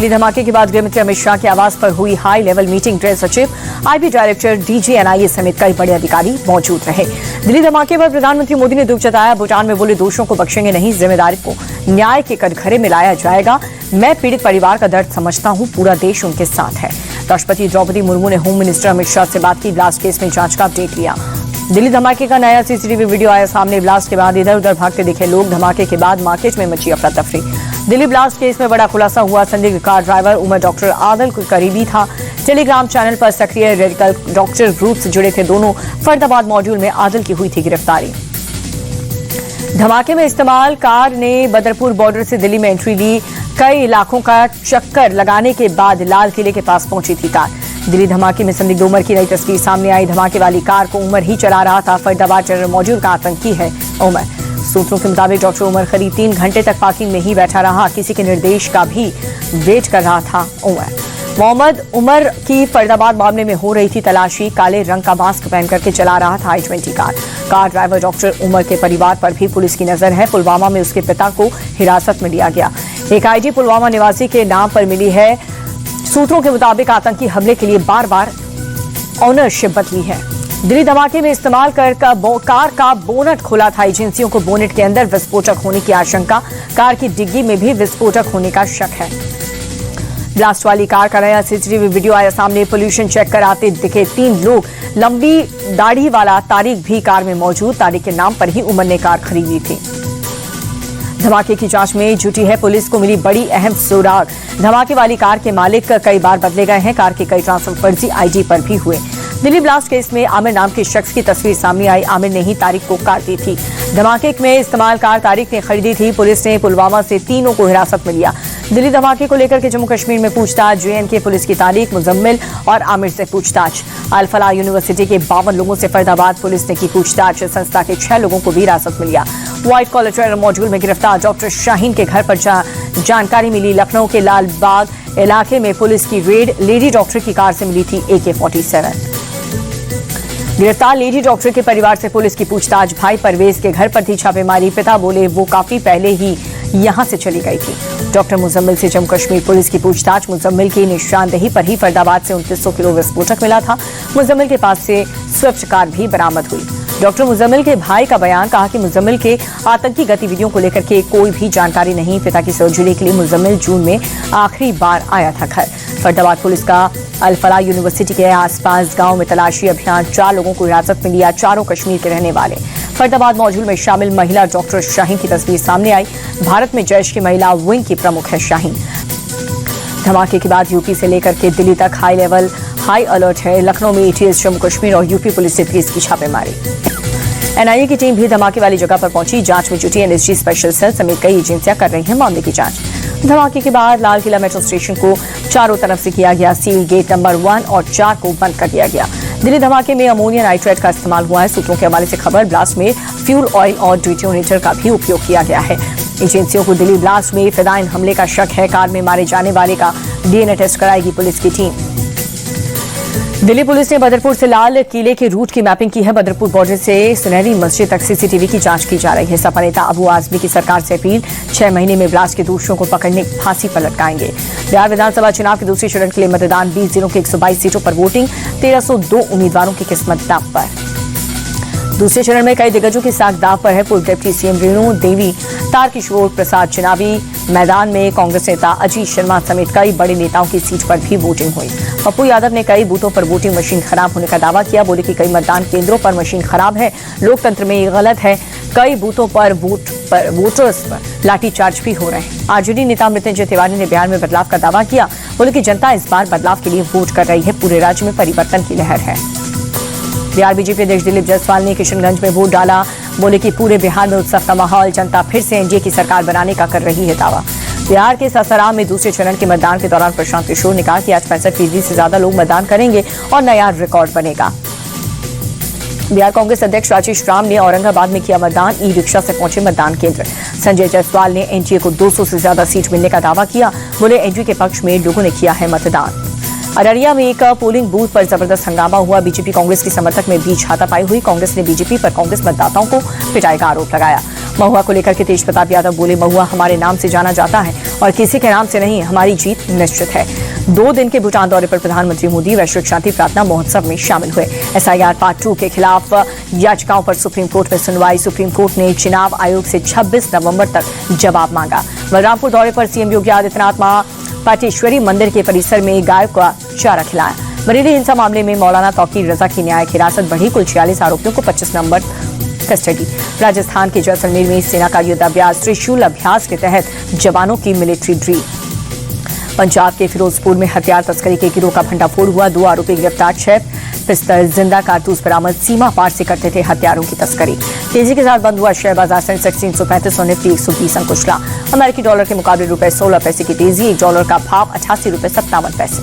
दिल्ली धमाके के बाद गृहमंत्री अमित शाह के आवास पर हुई हाई लेवल मीटिंग। गृह सचिव, आईबी डायरेक्टर, डीजी, एनआईए समेत कई बड़े अधिकारी मौजूद रहे। दिल्ली धमाके पर प्रधानमंत्री मोदी ने दुख जताया। भूटान में बोले, दोषियों को बख्शेंगे नहीं, जिम्मेदारी को न्याय के कटघरे में लाया जाएगा। मैं पीड़ित परिवार का दर्द समझता हूं, पूरा देश उनके साथ है। राष्ट्रपति द्रौपदी मुर्मू ने होम मिनिस्टर अमित शाह से बात की। ब्लास्ट केस में जांच का अपडेट लिया। दिल्ली धमाके का नया सीसीटीवी वीडियो आया सामने। ब्लास्ट के बाद इधर उधर भागते दिखे लोग। धमाके के बाद मार्केट में मची अफरा तफरी। दिल्ली ब्लास्ट केस में बड़ा खुलासा हुआ। संदिग्ध कार ड्राइवर उमर डॉक्टर आदल के करीबी था। टेलीग्राम चैनल पर सक्रिय रेडिकल डॉक्टर ग्रुप से जुड़े थे दोनों। फरीदाबाद मॉड्यूल में आदल की हुई थी गिरफ्तारी। धमाके में इस्तेमाल कार ने बदरपुर बॉर्डर से दिल्ली में एंट्री ली। कई इलाकों का चक्कर लगाने के बाद लाल किले के पास पहुंची थी कार। दिल्ली धमाके में संदिग्ध उमर की नई तस्वीर सामने आई। धमाके वाली कार को उमर ही चला रहा था। फरीदाबाद टेरर मॉड्यूल का आतंकी है उमर। सूत्रों के मुताबिक डॉक्टर उमर करीब 3 घंटे तक पार्किंग में ही बैठा रहा। किसी के निर्देश का भी वेट कर रहा था उमर। मोहम्मद उमर की फरीदाबाद मामले में हो रही थी तलाशी। काले रंग का मास्क पहन करके चला रहा था i20 car driver doctor Umar के परिवार पर भी पुलिस की नजर है। पुलवामा में उसके पिता को हिरासत में लिया गया। एक आईडी पुलवामा निवासी के नाम पर मिली है। सूत्रों के मुताबिक आतंकी हमले के लिए बार बार ऑनरशिप बदली है। दिल्ली धमाके में इस्तेमाल कार का बोनट खुला था। एजेंसियों को बोनट के अंदर विस्फोटक होने की आशंका। कार की डिग्गी में भी विस्फोटक होने का शक है। ब्लास्ट वाली कार का नया सीसीटीवी वीडियो आया सामने। पोल्यूशन चेक कराते दिखे 3 लोग। लंबी दाढ़ी वाला तारिक भी कार में मौजूद। तारिक के नाम पर ही उमर ने कार खरीदी थी। धमाके की जांच में जुटी है पुलिस को मिली बड़ी अहम सुराग। धमाके वाली कार के मालिक कई बार बदले गए हैं। कार के कई ट्रांसफर फर्जी आईडी पर भी हुए। दिल्ली ब्लास्ट केस में आमिर नाम के शख्स की तस्वीर सामने आई। आमिर ने ही तारिक को कार दी थी। धमाके में इस्तेमाल कार तारिक ने खरीदी थी। पुलिस ने पुलवामा से तीनों को हिरासत में लिया। दिल्ली धमाके को लेकर के जम्मू कश्मीर में पूछताछ। जेएनके पुलिस की तारिक, मुजम्मिल और आमिर से पूछताछ। अल फलाह यूनिवर्सिटी के 52 लोगों से फरीदाबाद पुलिस ने की पूछताछ। संस्था के 6 लोगों को भी हिरासत में लिया। व्हाइट कॉलर टेरर मॉड्यूल में गिरफ्तार डॉक्टर शाहीन के घर पर जानकारी मिली। लखनऊ के लाल बाग इलाके में पुलिस की रेड। लेडी डॉक्टर की कार से मिली थी AK-47। गिरफ्तार लेडी डॉक्टर के परिवार से पुलिस की पूछताछ। भाई परवेज के घर पर थी छापेमारी। पिता बोले वो काफी पहले ही यहां से चली गई थी। डॉक्टर मुजम्मिल से जम्मू कश्मीर पुलिस की पूछताछ। मुजम्मिल की निशानदेही पर ही फरीदाबाद से 2900 किलो विस्फोटक मिला था। मुजम्मिल के पास से स्विफ्ट कार भी बरामद हुई। डॉक्टर मुजम्मिल के भाई का बयान। कहा कि मुजम्मिल के आतंकी गतिविधियों को लेकर के कोई भी जानकारी नहीं। पिता की सर्जरी के लिए मुजम्मिल जून में आखिरी बार आया था घर। फरीदाबाद पुलिस का अल फलाह यूनिवर्सिटी के आसपास गांव में तलाशी अभियान। 4 लोगों को हिरासत में लिया। चारों कश्मीर के रहने वाले। फरीदाबाद मॉड्यूल में शामिल महिला डॉक्टर शाहीन की तस्वीर सामने आई। भारत में जैश की महिला विंग की प्रमुख है शाहीन। धमाके के बाद यूपी से लेकर के दिल्ली तक हाई अलर्ट है। लखनऊ में ATS, जम्मू कश्मीर और यूपी पुलिस से पुलिस की छापेमारी। एनआईए की टीम भी धमाके वाली जगह पर पहुंची। जांच में जुटी NSG स्पेशल सेल समेत कई एजेंसियां कर रही हैं मामले की जांच। धमाके के बाद लाल किला मेट्रो स्टेशन को चारों तरफ से किया गया सील। गेट नंबर 1 और 4 को बंद कर दिया गया। दिल्ली धमाके में अमोनियम नाइट्रेट का इस्तेमाल हुआ है। सूत्रों के हवाले से खबर। ब्लास्ट में फ्यूल ऑयल और डिटोनेटर का भी उपयोग किया गया है। एजेंसियों को दिल्ली ब्लास्ट में फिदाइन हमले का शक है। कार में मारे जाने वाले का DNA टेस्ट कराएगी पुलिस की टीम। दिल्ली पुलिस ने बदरपुर से लाल किले के रूट की मैपिंग की है। बदरपुर बॉर्डर से सुनहरी मस्जिद तक सीसीटीवी की जांच की जा रही है। सपा नेता अबू आजमी की सरकार से अपील। 6 महीने में ब्लास्ट के दोषियों को पकड़ने फांसी पर लटकाएंगे। बिहार विधानसभा चुनाव के दूसरे चरण के लिए मतदान। 20 जिलों के 122 सीटों पर वोटिंग। 1302 उम्मीदवारों की किस्मत दांव पर। दूसरे चरण में कई दिग्गजों की साख दांव पर है। पूर्व डिप्टी सीएम रेणु देवी, तारकिशोर प्रसाद चुनावी मैदान में। कांग्रेस नेता अजीत शर्मा समेत कई बड़े नेताओं की सीट पर भी वोटिंग हुई। पप्पू यादव ने कई बूथों पर वोटिंग मशीन खराब होने का दावा किया। बोले कि कई मतदान केंद्रों पर मशीन खराब है। लोकतंत्र में ये गलत है। कई बूथों पर वोटर्स पर लाठीचार्ज भी हो रहे हैं। आरजेडी नेता मृत्युंजय तिवारी ने बिहार में बदलाव का दावा किया। बोले कि जनता इस बार बदलाव के लिए वोट कर रही है। पूरे राज्य में परिवर्तन की लहर है। बिहार बीजेपी अध्यक्ष दिलीप जायसवाल ने किशनगंज में वोट डाला। बोले कि पूरे बिहार में उत्सव का माहौल। जनता फिर से एनडीए की सरकार बनाने का कर रही है दावा। बिहार के सासाराम में दूसरे चरण के मतदान के दौरान प्रशांत किशोर ने कहा कि आज 65% से ज्यादा लोग मतदान करेंगे और नया रिकॉर्ड बनेगा। बिहार कांग्रेस अध्यक्ष राजेश राम ने औरंगाबाद में किया मतदान। ई रिक्शा से पहुंचे मतदान केंद्र। संजय जायसवाल ने एनडीए को 200 से ज्यादा सीट मिलने का दावा किया। बोले एनडीए के पक्ष में लोगों ने किया है मतदान। अररिया में एक पोलिंग बूथ पर जबरदस्त हंगामा हुआ। बीजेपी कांग्रेस के समर्थक में बीच हाथापाई हुई। कांग्रेस ने बीजेपी पर कांग्रेस मतदाताओं को पिटाई का आरोप लगाया। महुआ को लेकर के तेज प्रताप यादव बोले, महुआ हमारे नाम से जाना जाता है और किसी के नाम से नहीं। हमारी जीत निश्चित है। 2 दिन के भूटान दौरे पर प्रधानमंत्री मोदी वैश्विक शांति प्रार्थना महोत्सव में शामिल हुए। SIR पार्ट 2 के खिलाफ याचिकाओं पर सुप्रीम कोर्ट में सुनवाई। सुप्रीम कोर्ट ने चुनाव आयोग से 26 नवंबर तक जवाब मांगा। बलरामपुर दौरे पर सीएम योगी आदित्यनाथ मां पाटेश्वरी मंदिर के परिसर में गाय का चारा खिलाया। बरेली हिंसा मामले में मौलाना तौकीर रजा की न्यायिक हिरासत बढ़ी। कुल 46 आरोपियों को 25 नवंबर कस्टडी। राजस्थान के जैसलमेर में सेना का युद्धाभ्यास त्रिशूल अभ्यास के तहत जवानों की मिलिट्री ड्रिल। पंजाब के फिरोजपुर में हथियार तस्करी के गिरोह का भंडाफोड़ हुआ। 2 आरोपी गिरफ्तार। 6 पिस्तौल जिंदा कारतूस बरामद। सीमा पार से करते थे हथियारों की तस्करी। तेजी के साथ बंद हुआ शेयर बाजार। सेंसेक्स 335 और निफ्टी 120 अंक उछला। अमेरिकी डॉलर के मुकाबले ₹16 की तेजी। $1 का भाव 88.57।